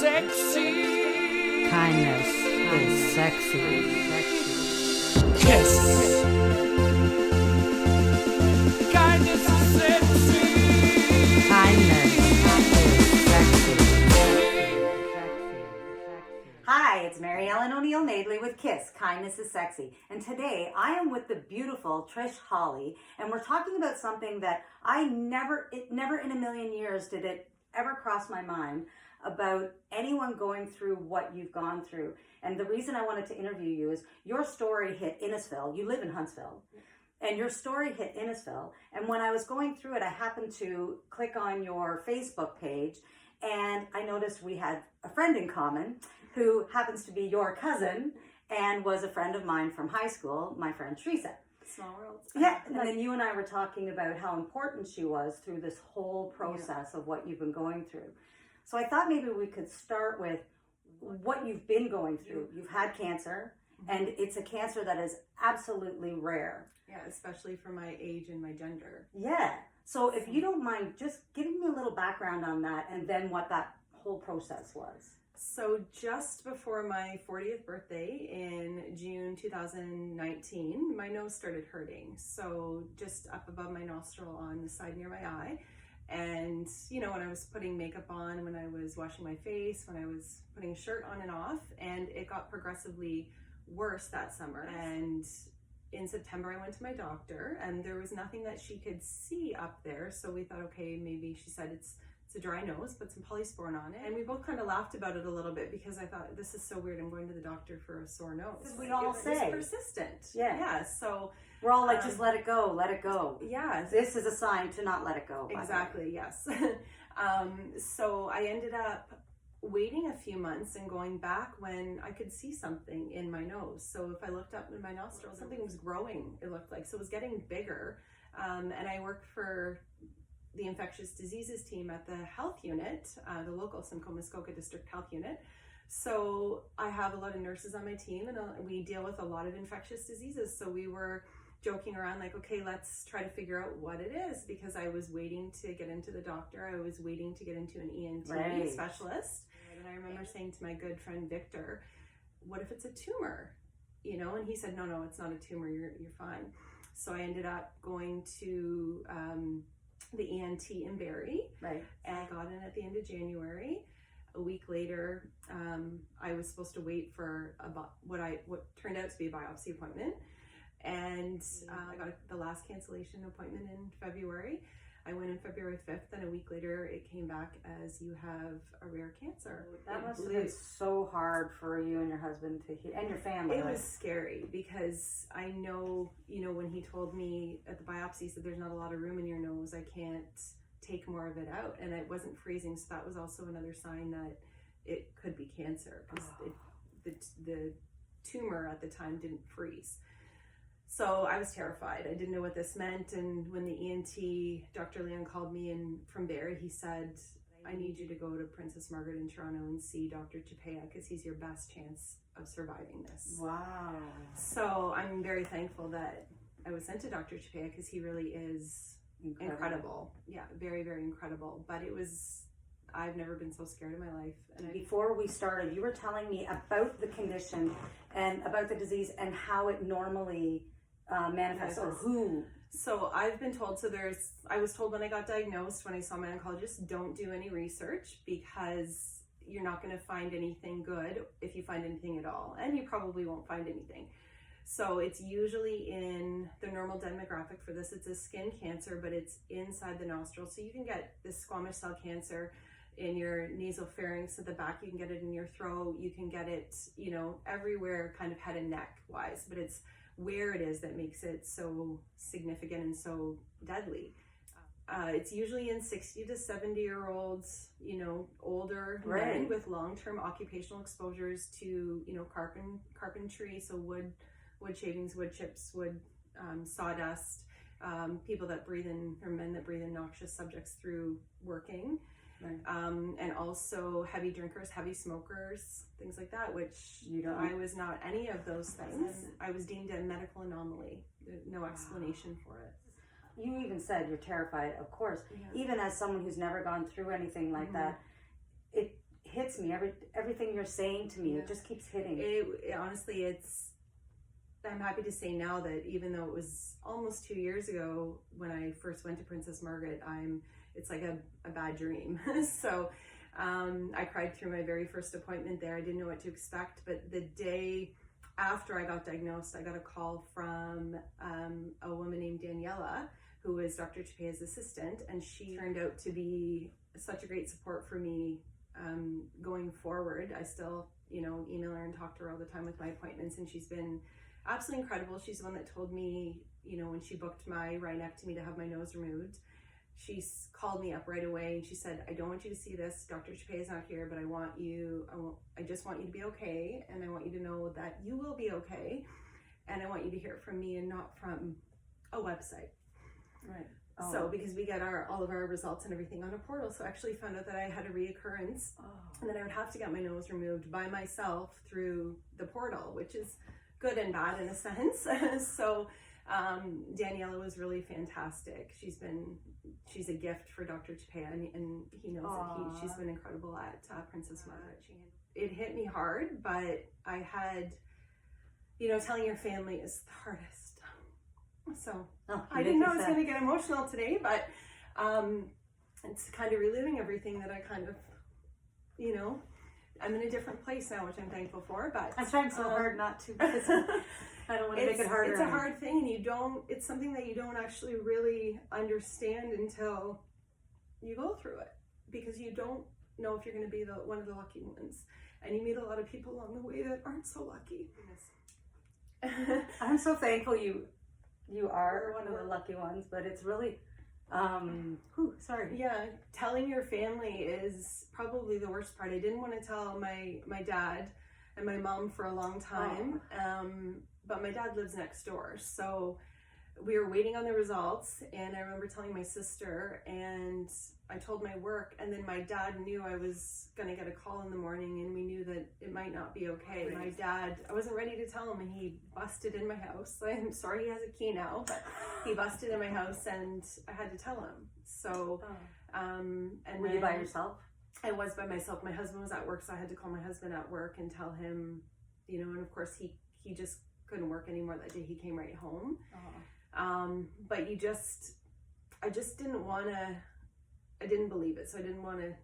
sexy. Kindness is sexy. KIS. Kindness is sexy. Kindness is sexy. Hi, it's Mary Ellen O'Neill Madeley with KIS, Kindness is Sexy. And today I am with the beautiful Trish Hawley, and we're talking about something that never in a million years did it ever cross my mind about anyone going through what you've gone through. And the reason I wanted to interview you is your story hit Innisfil. You live in Huntsville. And your story hit Innisfil. And when I was going through it, I happened to click on your Facebook page, and I noticed we had a friend in common who happens to be your cousin and was a friend of mine from high school, my friend Teresa. Small world. Yeah, and then you and I were talking about how important she was through this whole process of what you've been going through. So I thought maybe we could start with what you've been going through. You've had cancer, and it's a cancer that is absolutely rare. Yeah, especially for my age and my gender. Yeah. So if you don't mind just giving me a little background on that and then what that whole process was. So just before my 40th birthday in June 2019, my nose started hurting. So just up above my nostril on the side near my eye. And, you know, when I was putting makeup on, when I was washing my face, when I was putting a shirt on and off, and it got progressively worse that summer. And in September, I went to my doctor, and there was nothing that she could see up there. So we thought, okay, maybe she said it's a dry nose, put some polysporin on it. And we both kind of laughed about it a little bit because I thought, this is so weird. I'm going to the doctor for a sore nose. As we all say. It's persistent. Yeah. Yeah. So We're all like, just let it go, let it go. yeah. This is a sign to not let it go. Exactly. Yes. So I ended up waiting a few months and going back when I could see something in my nose. So if I looked up in my nostril, something was growing, it looked like. So it was getting bigger. And I worked for the infectious diseases team at the health unit, the local Simcoe Muskoka District Health Unit. So I have a lot of nurses on my team, and we deal with a lot of infectious diseases. So we were joking around like, okay, let's try to figure out what it is, because I was waiting to get into the doctor. I was waiting to get into an ENT specialist. And I remember saying to my good friend Victor, what if it's a tumor? You know, and he said, no, it's not a tumor. You're fine. So I ended up going to the ENT in Barrie, Right. and I got in at the end of January. A week later, I was supposed to wait for what turned out to be a biopsy appointment, and I got the last cancellation appointment in February. I went in February 5th, and a week later it came back as you have a rare cancer. That must have been so hard for you and your husband to hear, and your family. It was scary because I know, you know, when he told me at the biopsy that there's not a lot of room in your nose, I can't take more of it out, and it wasn't freezing, so that was also another sign that it could be cancer, because the tumor at the time didn't freeze. So I was terrified. I didn't know what this meant, and when the ENT, Dr. Leon, called me in from Barrie, he said, I need you to go to Princess Margaret in Toronto and see Dr. Chapea, because he's your best chance of surviving this. Wow. So I'm very thankful that I was sent to Dr. Chapea, because he really is incredible. Yeah, very, very incredible. But I've never been so scared in my life. And Before we started, you were telling me about the condition and about the disease and how it normally manifests, or who. So I've been told, I was told when I got diagnosed, when I saw my oncologist, don't do any research, because you're not going to find anything good if you find anything at all. And you probably won't find anything. So it's usually in the normal demographic for this. It's a skin cancer, but it's inside the nostril. So you can get this squamous cell cancer in your nasopharynx at the back. You can get it in your throat. You can get it, you know, everywhere, kind of head and neck wise. But it's where it is that makes it so significant and so deadly. It's usually in 60 to 70-year-olds, you know, older men with long-term occupational exposures to, you know, carpentry, so wood shavings, wood chips, wood sawdust, people that breathe in, or men that breathe in noxious subjects through working. And also heavy drinkers, heavy smokers, things like that, which I was not any of those things. I was deemed a medical anomaly. There's no explanation for it. You even said you're terrified, of course. Yeah. Even as someone who's never gone through anything like that, hits me. Everything you're saying to me, it just keeps hitting. Honestly, I'm happy to say now that even though it was almost 2 years ago when I first went to Princess Margaret, it's like a bad dream. So I cried through my very first appointment there. I didn't know what to expect, but the day after I got diagnosed, I got a call from a woman named Daniela, who is Dr. Chapea's assistant, and she turned out to be such a great support for me going forward. I still, email her and talk to her all the time with my appointments, and she's been absolutely incredible. She's the one that told me, when she booked my rhinectomy to have my nose removed, she called me up right away and she said, I don't want you to see this. Dr. Chapea is not here, but I just want you to be okay. And I want you to know that you will be okay. And I want you to hear it from me and not from a website. Right. So because we get all of our results and everything on a portal. So I actually found out that I had a reoccurrence and that I would have to get my nose removed by myself through the portal, which is good and bad in a sense. So Daniela was really fantastic. She's a gift for Dr. Chapea, and he knows that she's been incredible at Princess Margaret. It hit me hard, but I had, telling your family is the hardest. So I didn't know I was going to get emotional today, but it's kind of reliving everything that I kind of, I'm in a different place now, which I'm thankful for. But I'm trying so hard not to. Because I don't want to make it harder. It's a hard thing, and it's something that you don't actually really understand until you go through it, because you don't know if you're going to be one of the lucky ones, and you meet a lot of people along the way that aren't so lucky. I'm so thankful you are one of the lucky ones, but it's really sorry. Yeah, telling your family is probably the worst part. I didn't want to tell my dad and my mom for a long time, but my dad lives next door, so we were waiting on the results, and I remember telling my sister, and I told my work, and then my dad knew I was going to get a call in the morning, and we knew that it might not be okay. Right. My dad, I wasn't ready to tell him, and he busted in my house. I'm sorry he has a key now, but he busted in my house, and I had to tell him. So, and were you by yourself? I was by myself. My husband was at work, so I had to call my husband at work and tell him, and of course he just couldn't work anymore that day. He came right home. But I just didn't want to, I didn't believe it. So I didn't want to,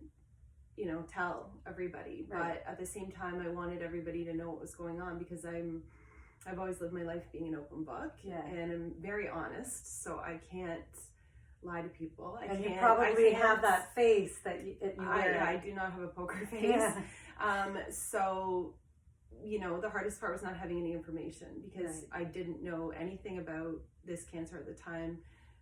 tell everybody, right. But at the same time, I wanted everybody to know what was going on, because I've always lived my life being an open book, and I'm very honest. So I can't lie to people. You probably have that face that you wear. I do not have a poker face. Yeah. So, the hardest part was not having any information, because I didn't know anything about this cancer at the time.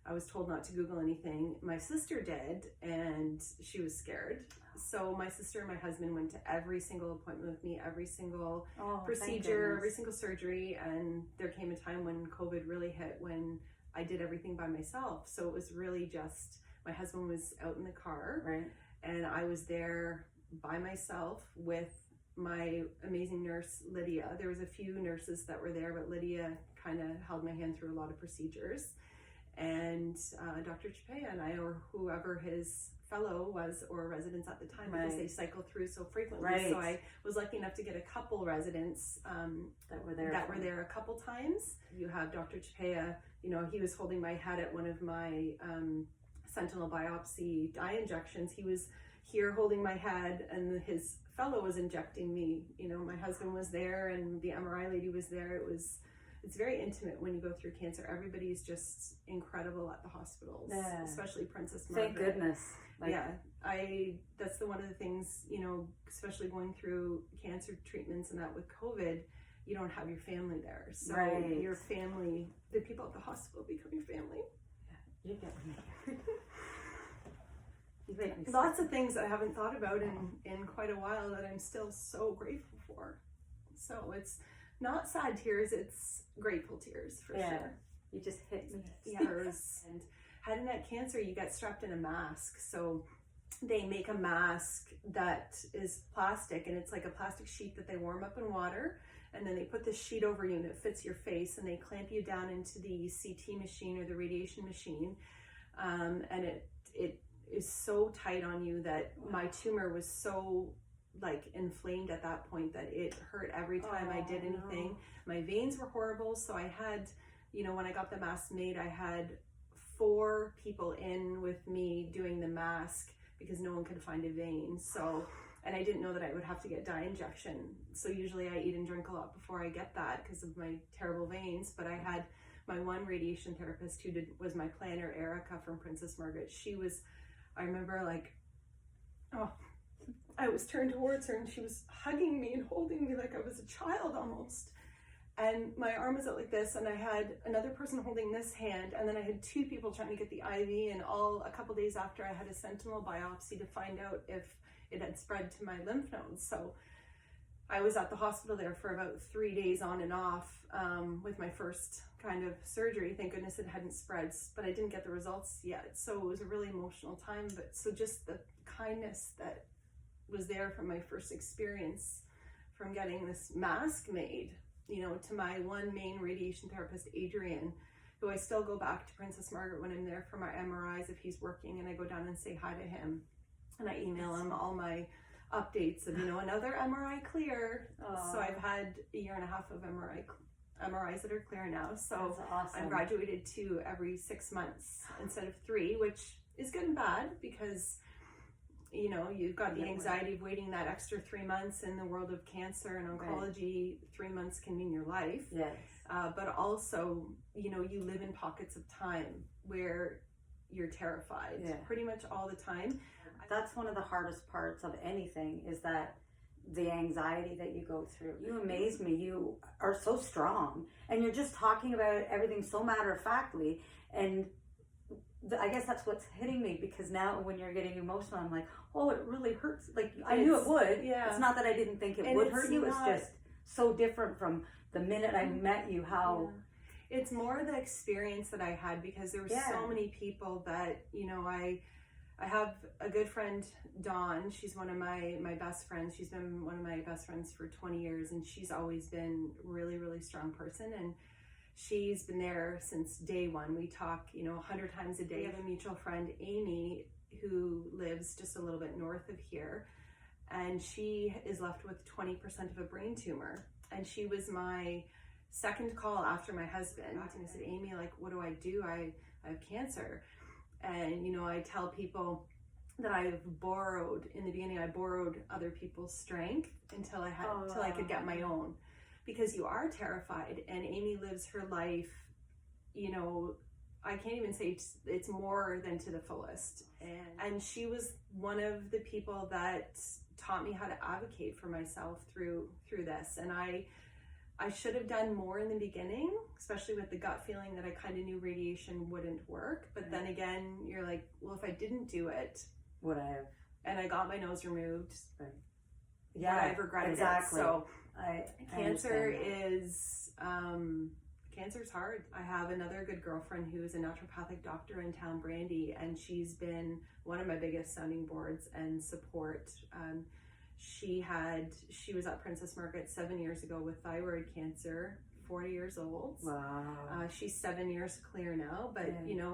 I was told not to Google anything. My sister did, and she was scared. So my sister and my husband went to every single appointment with me, every single procedure, every single surgery. And there came a time when COVID really hit, when I did everything by myself. So it was really just, my husband was out in the car, right, and I was there by myself with my amazing nurse, Lydia. There was a few nurses that were there, but Lydia kind of held my hand through a lot of procedures. And Dr. Chapea and I, or whoever his fellow was, or residents at the time, because they cycle through so frequently. Right. So I was lucky enough to get a couple residents that were there a couple times. You have Dr. Chapea, he was holding my head at one of my sentinel biopsy dye injections. He was here holding my head, and his fellow was injecting me. My husband was there, and the MRI lady was there. It's very intimate when you go through cancer. Everybody's just incredible at the hospitals, especially Princess Margaret. Thank goodness. That's one of the things, especially going through cancer treatments and that with COVID, you don't have your family there. So your family, the people at the hospital become your family. Yeah, you get me. Lots of things I haven't thought about in quite a while that I'm still so grateful for. So it's not sad tears, it's grateful tears for sure. You just hit me. And head and neck cancer, you get strapped in a mask. So they make a mask that is plastic, and it's like a plastic sheet that they warm up in water, and then they put this sheet over you and it fits your face, and they clamp you down into the CT machine or the radiation machine, and it is so tight on you that my tumor was so like inflamed at that point that it hurt every time I did anything. My veins were horrible. So I had, when I got the mask made, I had 4 people in with me doing the mask because no one could find a vein. So, and I didn't know that I would have to get dye injection. So usually I eat and drink a lot before I get that because of my terrible veins. But I had my one radiation therapist who was my planner, Erica from Princess Margaret. I remember I was turned towards her and she was hugging me and holding me like I was a child almost. And my arm was out like this, and I had another person holding this hand, and then I had 2 people trying to get the IV, and a couple days after I had a sentinel biopsy to find out if it had spread to my lymph nodes. So I was at the hospital there for about 3 days on and off with my first kind of surgery. Thank goodness it hadn't spread, but I didn't get the results yet. So it was a really emotional time. But so just the kindness that was there from my first experience from getting this mask made, to my one main radiation therapist, Adrian, who I still go back to Princess Margaret when I'm there for my MRIs if he's working, and I go down and say hi to him, and I email him all my updates of, another MRI clear. So I've had a year and a half of MRIs that are clear now. So That's awesome. I'm graduated to every 6 months instead of 3, which is good and bad because you've got the anxiety of waiting that extra 3 months in the world of cancer and oncology. 3 months can mean your life. Yes. But also, you live in pockets of time where you're terrified pretty much all the time. That's one of the hardest parts of anything, is that the anxiety that you go through. You amaze me. You are so strong, and you're just talking about everything so matter-of-factly, and I guess that's what's hitting me, because now when you're getting emotional, I'm like, oh, it really hurts. Like, I knew it would. Yeah. It's not that I didn't think it would hurt you. It's just so different from the minute I met you, how... Yeah. It's more the experience that I had, because there were so many people that, I have a good friend, Dawn. She's one of my best friends. She's been one of my best friends for 20 years, and she's always been a really, really strong person. And she's been there since day one. We talk, 100 times a day. I have a mutual friend, Amy, who lives just a little bit north of here, and she is left with 20% of a brain tumor. And she was my second call after my husband. And I said, Amy, what do I do? I have cancer. And, I tell people that in the beginning, I borrowed other people's strength until I could get my own. Because you are terrified, and Amy lives her life, I can't even say it's more than to the fullest. And she was one of the people that taught me how to advocate for myself through this. And I should have done more in the beginning, especially with the gut feeling that I kind of knew radiation wouldn't work. But then again, you're like, well, if I didn't do it, Would I have? and I got my nose removed, Yeah, would I have regretted exactly. it? So Cancer's hard. I have another good girlfriend who is a naturopathic doctor in town, Brandy, and she's been one of my biggest sounding boards and support. She was at Princess Margaret 7 years ago with thyroid cancer, 40 years old. Wow. She's 7 years clear now, but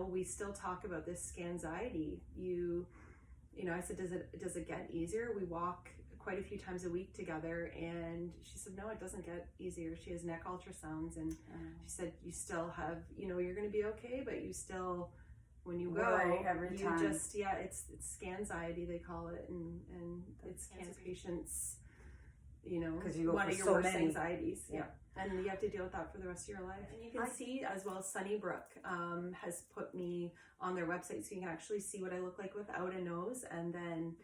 we still talk about this scanxiety. I said, does it get easier? We walk quite a few times a week together, and she said, no, it doesn't get easier. She has neck ultrasounds, and she said, you still have, you're going to be okay, but you still, when you go, every time. just, it's scanxiety, they call it, and it's cancer patients, because you go one for of your so worst many. anxieties. Yeah. And you have to deal with that for the rest of your life. And you can see as well, Sunnybrook has put me on their website, so you can actually see what I look like without a nose, and then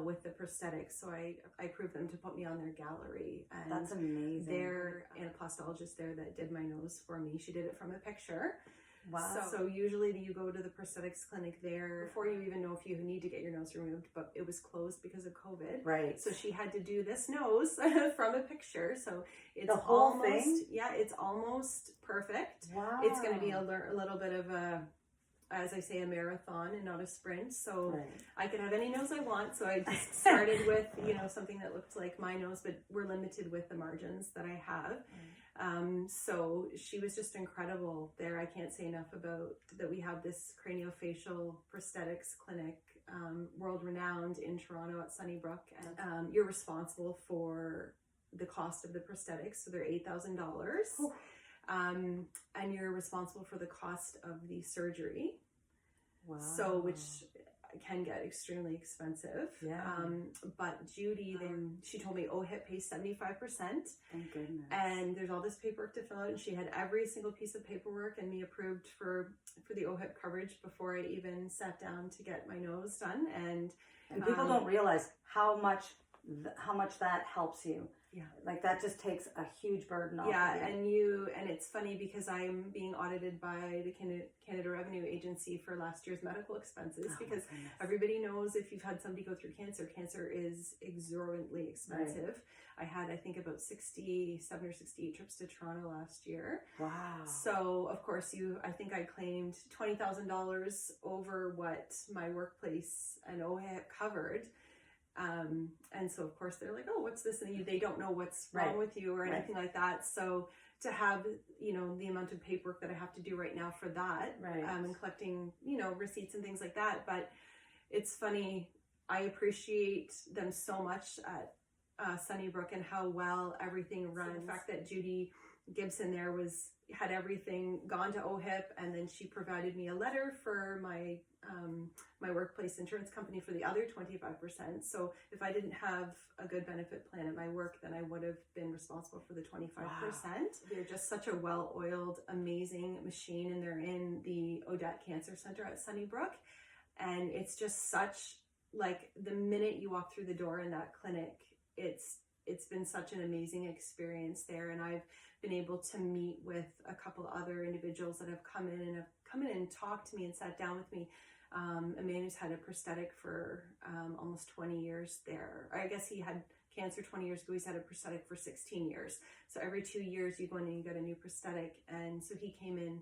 with the prosthetics. So I approved them to put me on their gallery. And That's amazing. They're a plastologist there that did my nose for me. She did it from a picture. Wow. So usually you go to the prosthetics clinic there before you even know if you need to get your nose removed, but it was closed because of COVID. Right. So she had to do this nose from a picture. So it's the whole almost, thing? Yeah, it's almost perfect. Wow. It's going to be a little bit of as I say, a marathon and not a sprint. So I could have any nose I want. So I just started with, something that looked like my nose, but we're limited with the margins that I have. So she was just incredible there. I can't say enough about that. We have this craniofacial prosthetics clinic world-renowned in Toronto at Sunnybrook. And you're responsible for the cost of the prosthetics, so they're $8,000. And you're responsible for the cost of the surgery. Wow. So, which can get extremely expensive. Yeah. But Judy, she told me OHIP pays 75%. Thank goodness. And there's all this paperwork to fill out, and she had every single piece of paperwork and me approved for the OHIP coverage before I even sat down to get my nose done. And people don't realize how much that helps you. Yeah. Like that just takes a huge burden off. Yeah, of you. and it's funny because I'm being audited by the Canada Revenue Agency for last year's medical expenses, because everybody knows if you've had somebody go through cancer is exorbitantly expensive. Right. I had, I think, about 67 or 68 trips to Toronto last year. Wow. So of course I think I claimed $20,000 over what my workplace and OHIP covered. And so of course they're like, oh, what's this? And they don't know what's wrong with you or anything like that. So to have, the amount of paperwork that I have to do right now for that, and collecting, receipts and things like that. But it's funny, I appreciate them so much at Sunnybrook and how well everything runs. So the fact that Judy Gibson there had everything gone to OHIP, and then she provided me a letter for my my workplace insurance company for the other 25%. So if I didn't have a good benefit plan at my work, then I would have been responsible for the 25%. Wow. They're just such a well-oiled, amazing machine, and they're in the Odette Cancer Center at Sunnybrook. And it's just such, like, the minute you walk through the door in that clinic, it's been such an amazing experience there. And I've been able to meet with a couple other individuals that have come in and talked to me and sat down with me. A man who's had a prosthetic for almost 20 years there. I guess he had cancer 20 years ago. He's had a prosthetic for 16 years. So every 2 years you go in and you get a new prosthetic. And so he came in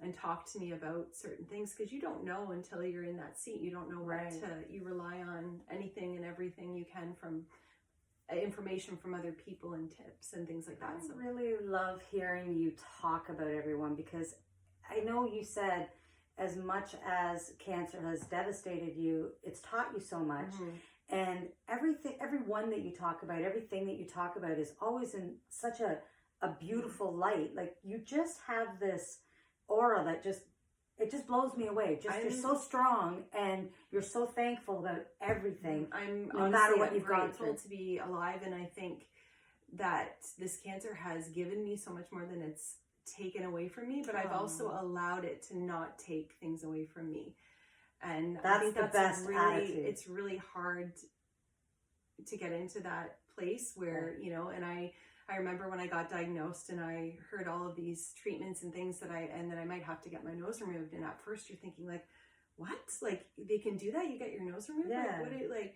and talked to me about certain things, because you don't know until you're in that seat. You don't know you rely on anything and everything you can from information from other people and tips and things like that. I really love hearing you talk about everyone, because I know you said as much as cancer has devastated you, it's taught you so much. Mm-hmm. And everyone that you talk about, everything that you talk about is always in such a beautiful light. Like, you just have this aura that just blows me away. You're so strong, and you're so thankful about everything. No matter what you've gone through. To be alive, and I think that this cancer has given me so much more than it's taken away from me, but I've also allowed it to not take things away from me. And I think that's the best attitude. It's really hard to get into that place where, and I remember when I got diagnosed and I heard all of these treatments and things that I might have to get my nose removed. And at first you're thinking, like, what? Like, they can do that? You get your nose removed? Yeah. Like,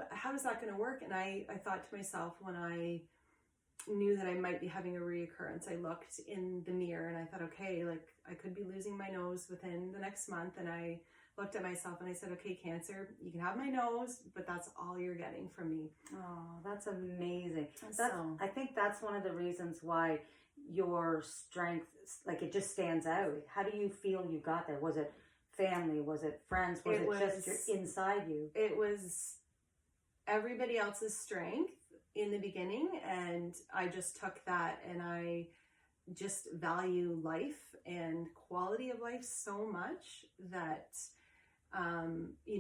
how is that going to work? And I thought to myself, when I knew that I might be having a reoccurrence, I looked in the mirror and I thought, okay, like, I could be losing my nose within the next month. And I looked at myself and I said, okay, cancer, you can have my nose, but that's all you're getting from me. Oh, that's amazing. I think that's one of the reasons why your strength, like, it just stands out. How do you feel you got there? Was it family? Was it friends? Was it just your inside you? It was everybody else's strength in the beginning, and I just took that, and I just value life and quality of life so much that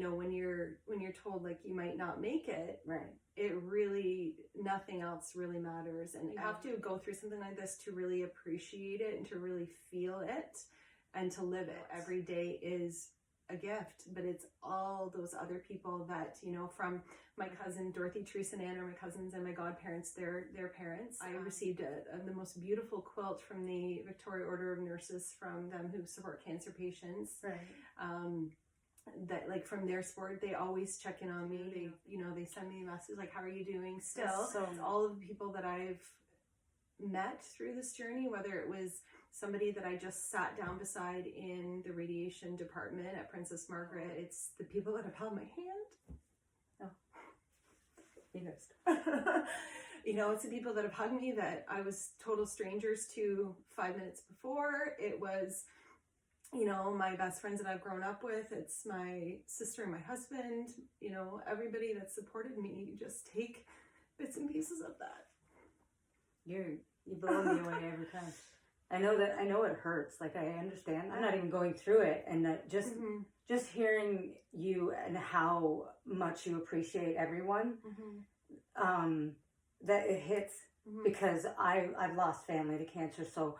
when you're told, like, you might not make it, it really, nothing else really matters. And you have to go through something like this to really appreciate it and to really feel it and to live it. Every day is a gift, but it's all those other people that, from my cousin Dorothy, Teresa, and Anna are my cousins, and my godparents, their parents. I received the most beautiful quilt from the Victoria Order of Nurses, from them who support cancer patients. That, like, from their support, they always check in on me. They send me a message like, how are you doing still? So all of the people that I've met through this journey, whether it was somebody that I just sat down beside in the radiation department at Princess Margaret, it's the people that have held my hand. Oh, you missed. It's the people that have hugged me that I was total strangers to 5 minutes before. It was you know, my best friends that I've grown up with. It's my sister and my husband, you know, everybody that supported me. You just take bits and pieces of that. You blow me away every time. I know it hurts. Like, I understand. I'm not even going through it, and that just hearing you and how much you appreciate everyone, that it hits, because I've lost family to cancer, so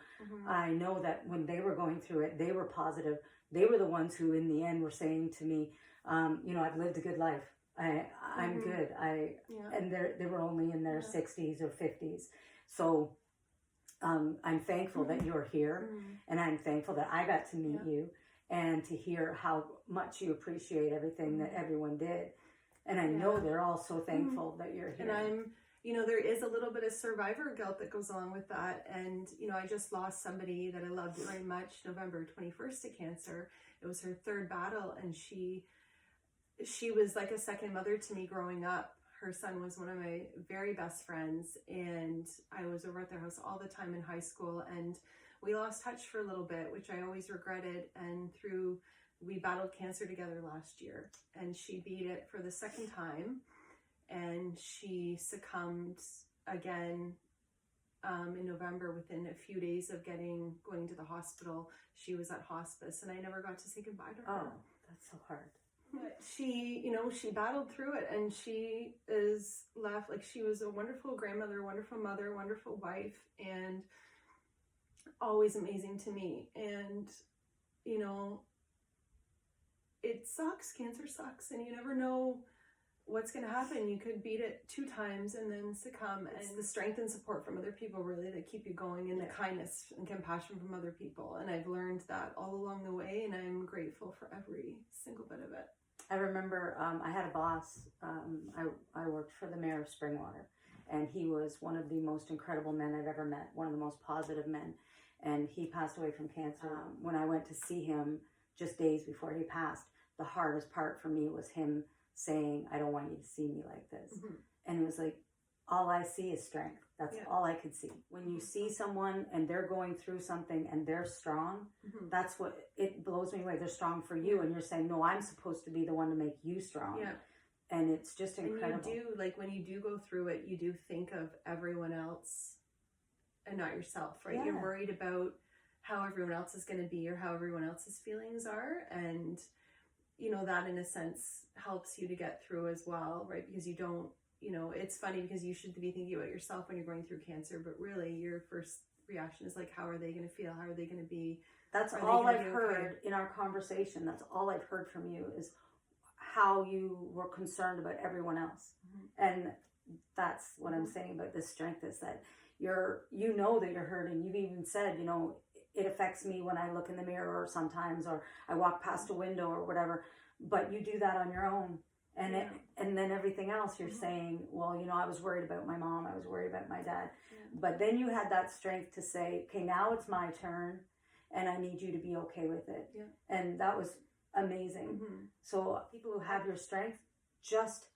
I know that when they were going through it, they were positive. They were the ones who, in the end, were saying to me, you know, I've lived a good life. I'm good. And they were only in their 60s or 50s, so. I'm thankful that you're here, and I'm thankful that I got to meet you and to hear how much you appreciate everything that everyone did. And I know they're all so thankful that you're here. And you know, there is a little bit of survivor guilt that goes along with that. And, you know, I just lost somebody that I loved very much, November 21st, to cancer. It was her third battle, and she was like a second mother to me growing up. Her son was one of my very best friends, and I was over at their house all the time in high school, and we lost touch for a little bit, which I always regretted. And we battled cancer together last year, and she beat it for the second time, and she succumbed again in November. Within a few days of going to the hospital, she was at hospice, and I never got to say goodbye to her. Oh, that's so hard. But she, you know, she battled through it, and she is left, like, she was a wonderful grandmother, wonderful mother, wonderful wife, and always amazing to me. And, you know, it sucks. Cancer sucks, and you never know what's going to happen. You could beat it 2 times and then succumb. It's the strength and support from other people, really, that keep you going, and the kindness and compassion from other people. And I've learned that all along the way, and I'm grateful for every single bit of it. I remember I had a boss. I worked for the mayor of Springwater, and he was one of the most incredible men I've ever met, one of the most positive men. And he passed away from cancer. When I went to see him just days before he passed, the hardest part for me was him saying, I don't want you to see me like this. And it was like, all I see is strength. That's all I could see. When you see someone and they're going through something and they're strong, that's what, it blows me away. They're strong for you, and you're saying, no, I'm supposed to be the one to make you strong. And it's just incredible. And you do, like, when you do go through it, you do think of everyone else and not yourself, right? You're worried about how everyone else is going to be, or how everyone else's feelings are. And, you know, that in a sense helps you to get through as well, right? Because you don't, you know, it's funny because you should be thinking about yourself when you're going through cancer, but really your first reaction is like, how are they going to feel? How are they going to be? That's all I've heard in our conversation. That's all I've heard from you, is how you were concerned about everyone else. And that's what I'm saying about this strength, is that you know that you're hurting. You've even said, you know, it affects me when I look in the mirror sometimes, or I walk past a window or whatever, but you do that on your own. And then everything else you're saying, well, you know, I was worried about my mom, I was worried about my dad. But then you had that strength to say, okay, now it's my turn, and I need you to be okay with it. And that was amazing. So people who have your strength just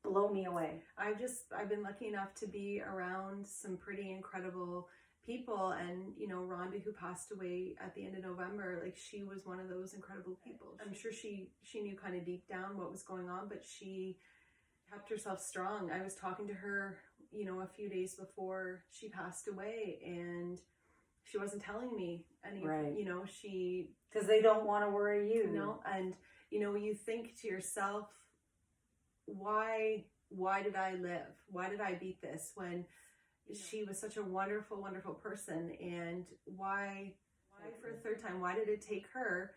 blow me away. I've been lucky enough to be around some pretty incredible people, and, you know, Rhonda, who passed away at the end of November, like, she was one of those incredible people. I'm sure she knew kind of deep down what was going on, but she kept herself strong. I was talking to her, you know, a few days before she passed away, and she wasn't telling me anything. You know, because they don't want to worry you. No, and, you know, you think to yourself, why did I live? Why did I beat this when she was such a wonderful, wonderful person? And why for a third time, why did it take her?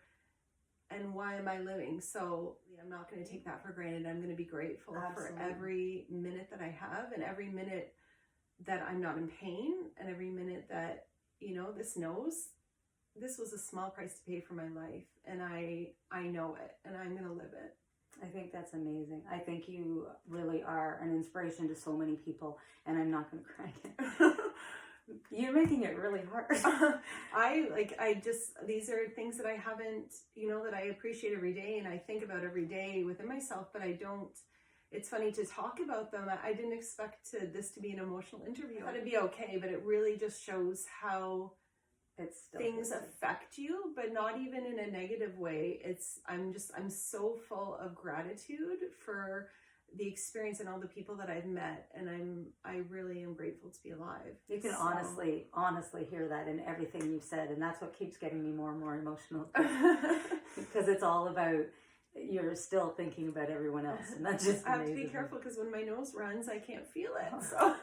And why am I living? So I'm not going to take that for granted. I'm going to be grateful for every minute that I have, and every minute that I'm not in pain, and every minute that, you know, this was a small price to pay for my life, and I know it, and I'm going to live it. I think that's amazing. I think you really are an inspiration to so many people, and I'm not going to cry. You're making it really hard. These are things that I haven't, you know, that I appreciate every day, and I think about every day within myself, but I don't. It's funny to talk about them. I didn't expect this to be an emotional interview. I thought it'd be okay, but it really just shows how It's still things crazy. affect you, but not even in a negative way. I'm so full of gratitude for the experience and all the people that I've met, and I really am grateful to be alive. You can honestly hear that in everything you've said, and that's what keeps getting me more and more emotional, because it's all about you're still thinking about everyone else, and that just I have to be amazes me. careful because when my nose runs, I can't feel it. So,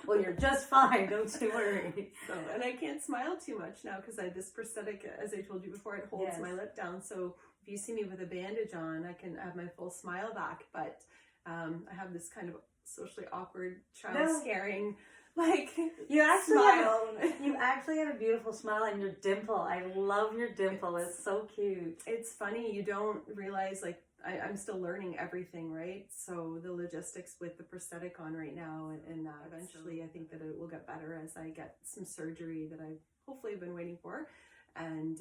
Well, you're just fine. Don't you worry. So, and I can't smile too much now because I have this prosthetic, as I told you before, it holds Yes. my lip down. So if you see me with a bandage on, I can have my full smile back. But I have this kind of socially awkward child scaring, like, You actually smile. you actually have a beautiful smile, and your dimple. I love your dimple. It's so cute. It's funny, you don't realize, like, I'm still learning everything, right? So the logistics with the prosthetic on right now, and eventually I think that it will get better as I get some surgery that I've hopefully been waiting for, and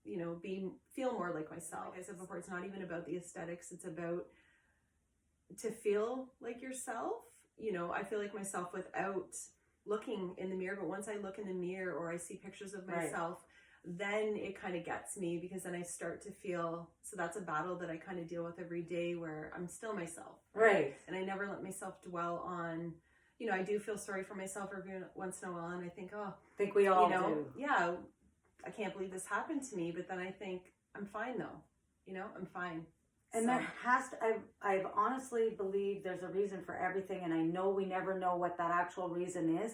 you know, feel more like myself. Like I said before, it's not even about the aesthetics, it's about to feel like yourself. You know, I feel like myself without looking in the mirror, but once I look in the mirror or I see pictures of myself, then it kind of gets me, because then I start to feel, so that's a battle that I kind of deal with every day, where I'm still myself. Right. And I never let myself dwell on, you know, I do feel sorry for myself every once in a while, and I think, oh, I think we all you know, do. yeah, I can't believe this happened to me, but then I think, I'm fine though, you know, I'm fine. And there has to, I've honestly believed there's a reason for everything, and I know we never know what that actual reason is,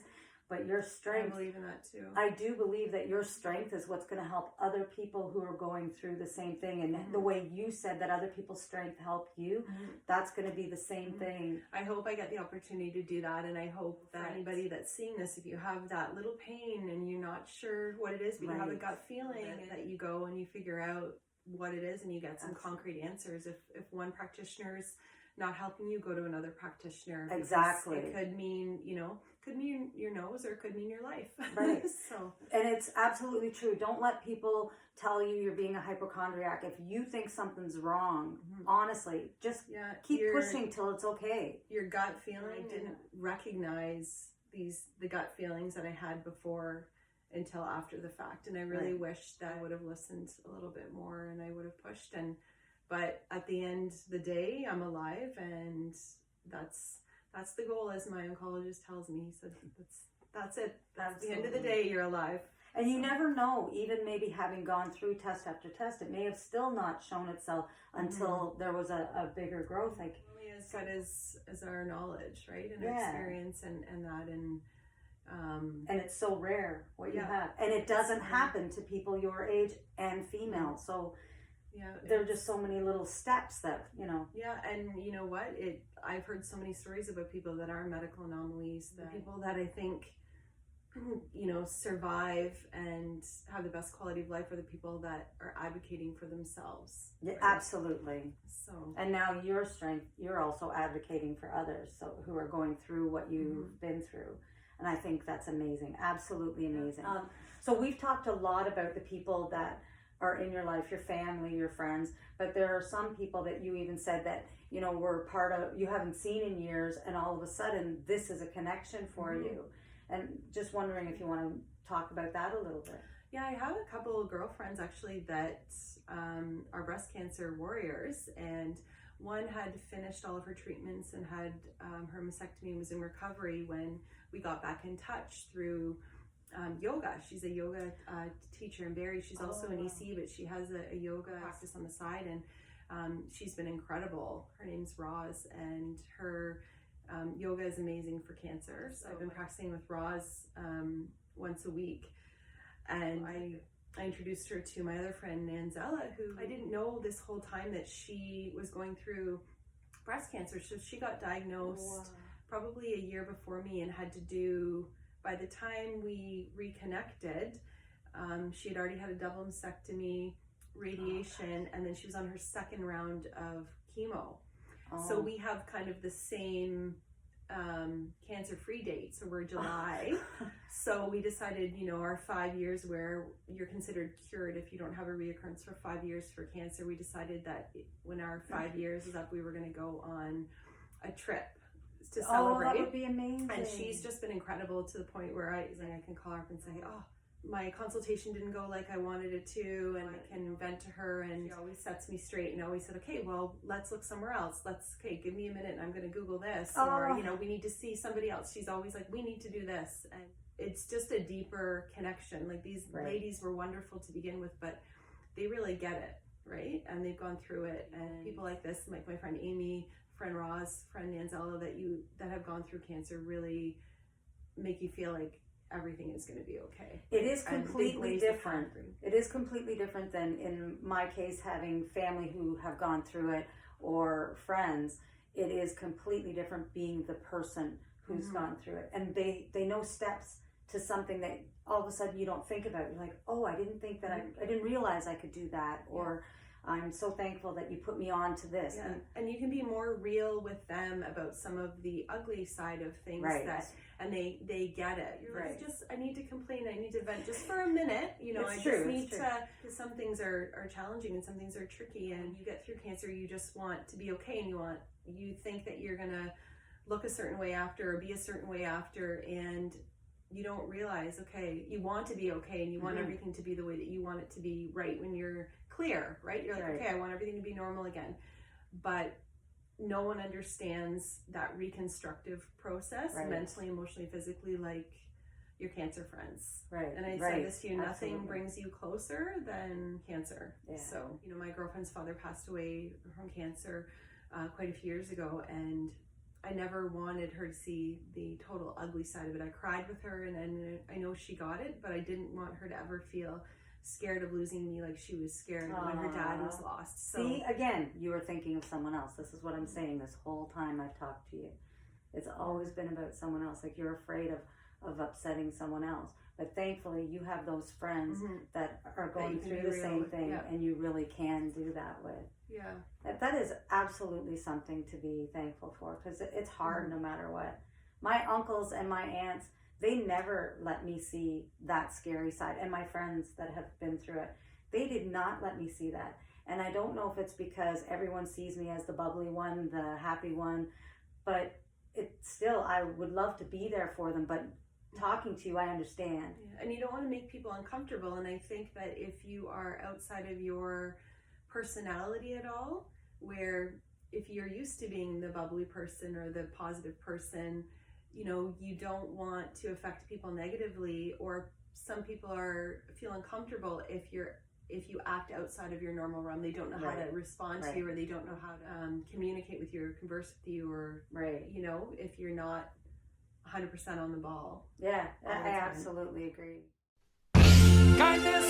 but your strength, I believe in that too. I do believe that your strength is what's going to help other people who are going through the same thing. And the way you said that other people's strength helped you, that's going to be the same thing. I hope I get the opportunity to do that, and I hope that anybody that's seeing this, if you have that little pain and you're not sure what it is, but you have a gut feeling, that you go and you figure out what it is and you get some concrete answers. If one practitioner's not helping you, go to another practitioner. Exactly. It could mean, you know, could mean your nose, or it could mean your life. Right. So, and it's absolutely true. Don't let people tell you you're being a hypochondriac. If you think something's wrong, honestly, just keep pushing till it's okay. Your gut feeling, I didn't recognize the gut feelings that I had before until after the fact, and I really wish that I would have listened a little bit more, and I would have pushed. But at the end of the day, I'm alive, and that's the goal, as my oncologist tells me. He said that's it. At the end of the day, you're alive. And you never know, even maybe having gone through test after test, it may have still not shown itself until there was a bigger growth. Like, only as good as our knowledge, right, and our experience, and that, and it's so rare what you have, and it doesn't happen to people your age and female. So there are just so many little steps that, you know. Yeah, and you know what? I've heard so many stories about people that are medical anomalies, the people that I think, you know, survive and have the best quality of life are the people that are advocating for themselves. Yeah, absolutely. So, and now your strength, you're also advocating for others, so who are going through what you've been through. And I think that's amazing. Absolutely amazing. So we've talked a lot about the people that are in your life, your family, your friends, but there are some people that you even said that, you know, were part of, you haven't seen in years, and all of a sudden this is a connection for you. And just wondering if you want to talk about that a little bit. Yeah, I have a couple of girlfriends actually that are breast cancer warriors, and one had finished all of her treatments and had her mastectomy, was in recovery when we got back in touch through yoga. She's a yoga teacher in Barrie. She's also an EC, but she has a yoga practice on the side, and she's been incredible. Her name's Roz, and her yoga is amazing for cancer. So I've been practicing with Roz once a week, and I introduced her to my other friend Nanzella, who I didn't know this whole time that she was going through breast cancer. So she got diagnosed probably a year before me, and had to do, by the time we reconnected, she had already had a double mastectomy, radiation, and then she was on her second round of chemo. So we have kind of the same cancer-free date, so we're July. So we decided, you know, our 5 years where you're considered cured if you don't have a reoccurrence for 5 years for cancer, we decided that when our 5 years is up, we were going to go on a trip to celebrate. That would be amazing. And she's just been incredible, to the point where I can call her up and say, oh, my consultation didn't go like I wanted it to, and I can vent to her, and she always sets me straight and always said, okay, well, let's look somewhere else. Give me a minute and I'm going to Google this. Or, we need to see somebody else. She's always like, we need to do this. And it's just a deeper connection. Like, these ladies were wonderful to begin with, but they really get it, right? And they've gone through it. And people like this, like my friend Amy, friend Roz, friend Nanzella, that have gone through cancer really make you feel like everything is going to be okay. It is completely different. It is completely different than, in my case, having family who have gone through it or friends. It is completely different being the person who's gone through it. And they know steps to something that all of a sudden you don't think about. You're like, oh, I didn't think that, I didn't realize I could do that. Or I'm so thankful that you put me on to this. Yeah. And you can be more real with them about some of the ugly side of things and they get it. You're like, I need to complain, I need to vent just for a minute. Just need to, because some things are challenging and some things are tricky, and you get through cancer, you just want to be okay, and you think that you're gonna look a certain way after or be a certain way after, and you don't realize, okay, you want to be okay, and you want everything to be the way that you want it to be, right when you're clear, right? You're like, okay, I want everything to be normal again. But no one understands that reconstructive process, mentally, emotionally, physically, like your cancer friends. Right. And I say this to you, nothing brings you closer than cancer. Yeah. So, my girlfriend's father passed away from cancer quite a few years ago, and I never wanted her to see the total ugly side of it. I cried with her, and I know she got it, but I didn't want her to ever feel scared of losing me like she was scared when her dad was lost. So, see, again, you were thinking of someone else. This is what I'm saying this whole time I've talked to you. It's always been about someone else. Like, you're afraid of upsetting someone else. But thankfully, you have those friends that are going through the same thing, and you really can do that with. Yeah. That is absolutely something to be thankful for, because it's hard no matter what. My uncles and my aunts, they never let me see that scary side. And my friends that have been through it, they did not let me see that. And I don't know if it's because everyone sees me as the bubbly one, the happy one, but it's still, I would love to be there for them. But talking to you, I understand. Yeah. And you don't want to make people uncomfortable. And I think that if you are outside of your personality at all, where if you're used to being the bubbly person or the positive person, you don't want to affect people negatively, or some people feel uncomfortable if you act outside of your normal realm. They don't know how to respond to you, or they don't know how to communicate with you or converse with you, or if you're not 100% on the ball. Yeah, I absolutely agree. Kindness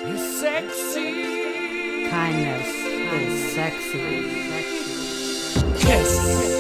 is sexy. Kindness is sexy. KIS.